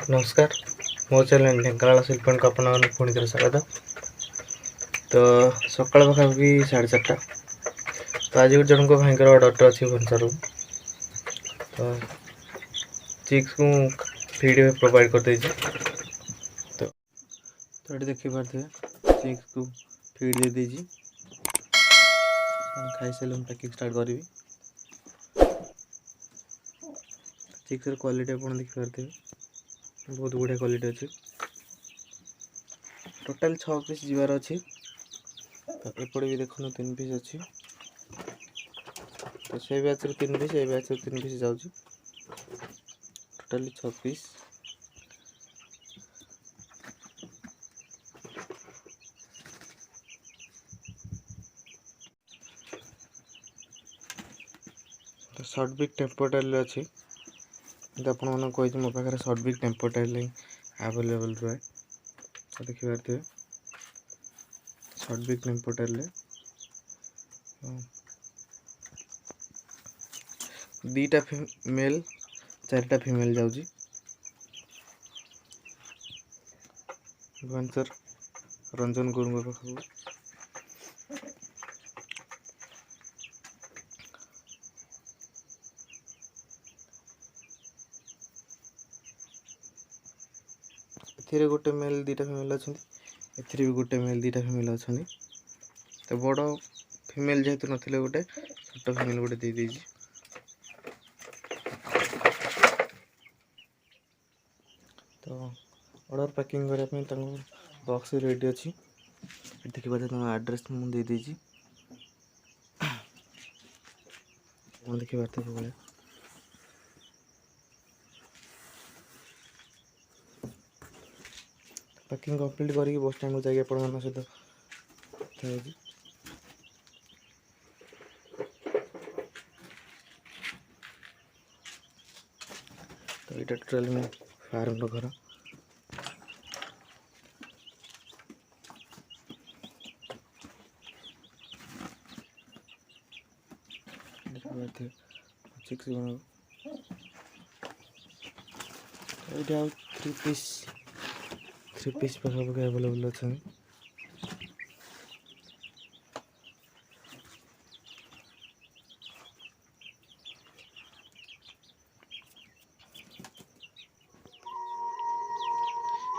नमस्कार मो चैनल ढेंकानाल शिल्पन को आपन पुणी थे स्वागत। तो सकाल पाखापाखि 4:30 तो आज गोटे जन को भयंकर ऑर्डर अच्छी भुवनेश्वर। तो चिक्स को फ्री प्रोवाइड कर देजी। तो ये देखी पारे चिक्स को फीड दे दीजिए। खाई सारे पैकिंग स्टार्ट करी। चिक्स क्वालिटी आप देखिपारे बहुत बढ़िया क्वालिटी अच्छी। टोटाल 6 पीस जीवार अच्छी। तो एपटे भी देखो 3 पीस अच्छी। तो से batch 3 piece a batch 3 piece जाऊँ। Totally 6 piece. तो शॉर्ट बिग टेम्पोटाइल अच्छी। आपको कही मो पाखे शॉर्ट बिग टेम्पोटाइल आवेलेबल रहे। तो देखी पारे शॉर्ट बिग टेम्पोटाइल 2टा मेल 4टा फीमेल जाऊँगी। भुवनेश्वर रंजन गुरुंग पाखु एथिरे गोटे मेल 2टा फीमेल अच्छा। एथिरे भी गोटे मेल 2टा फीमेल अच्छा। तो बड़ फीमेल जेहेतु नथिले गोटे छोट फीमेल गोटे दे दीजिए। तो ऑर्डर पैकिंग करने बॉक्स रेडी अच्छी। देखिए एड्रेस मुझे दे दीजिए। देखिए भाई पैकिंग कंप्लीट करके बस स्टैंड को जाइए आपण सहित कथा। तो ये टोटाल मो फार्म घर। चिक्स ये 3 पीस पाखापाखि आवेलेबल अच्छा।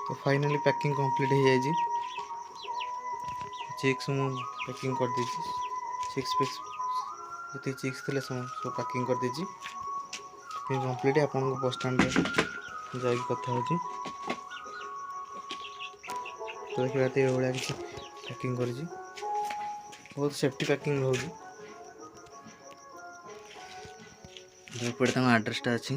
तो फाइनली पैकिंग कंप्लीट हो जाए। चिक्स मु पैकिंग कर दीजिए। 6 पीस ये चिक्स थे सब पैकिंग कर दीजिए। कंप्लीट आपन बस स्टैंड जाकि कथा हो। तो देखिए ये भाया किसी पैकिंग कर बहुत सेफ्टी पैकिंग रोज। एपटे आड्रेसटा अच्छी।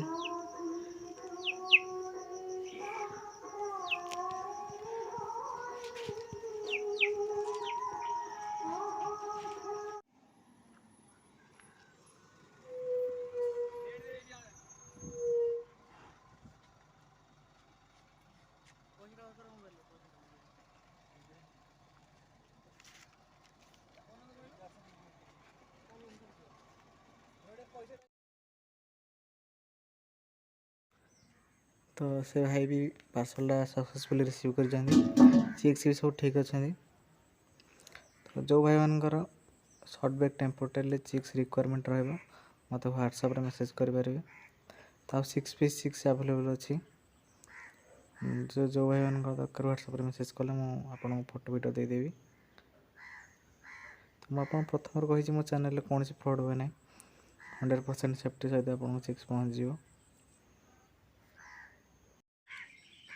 तो से भाई भी पार्सलटा सक्सेसफुली रिसीव कर चिक्स भी सब ठीक अच्छा। तो जो भाई मानकर शॉर्ट बैग टेम्पोटाइल चिक्स रिक्वायरमेंट रहा मत व्हाट्सएप मेसेज करेंगे। तो 6 पीस चिक्स आवेलेबल अच्छी। जो भाई मान दरकार व्हाट्सएप मेसेज कले मुझे फोटो वीडियो देदेवी। तो मुझे प्रथम कही मो चैनल कौन फ्रॉड हुए ना 100% सेफ्टी सहित आपको चिक्स पहुँच।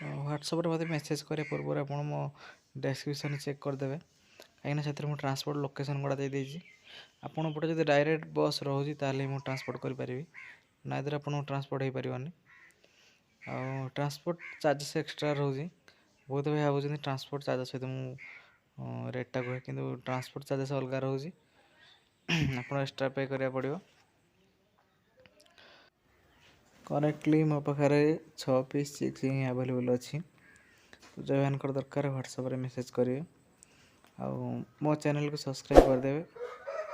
व्हाट्सएप मत मेसेज करे पूर्व आप मो डेस्क्रिप्शन चेक करदे कहीं से ट्रांसपोर्ट लोकेशन गुड़ा दे देजी। आपड़ पटे जो डायरेक्ट बस रोचे ताल मुझे ट्रांसपोर्ट करें ना इधर आपको ट्रांसपोर्ट हो पारनी। आ ट्रांसपोर्ट चार्जेस एक्सट्रा रोचे। बहुत भाई भाई ट्रांसपोर्ट चार्जेस सहित मुझे रेटा कहे कि ट्रांसपोर्ट चार्जेस अलग रोचे आप एक्सट्रा पे करा पड़ो। करेक्टली मो पाखे 6 पीस चिक्स ही आवेलेबल अच्छी। जो भाई दरकार व्हाट्सएप मेसेज करेंगे आ मो चैनल को सब्सक्राइब करदेवे।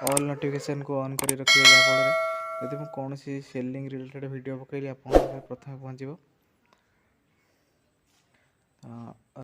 ऑल नोटिफिकेशन को ऑन कर रखिए जहाँफल यदि मुझे कौन सेलिंग रिलेटेड वीडियो पकड़ी आप प्रथम पहुँच। अ,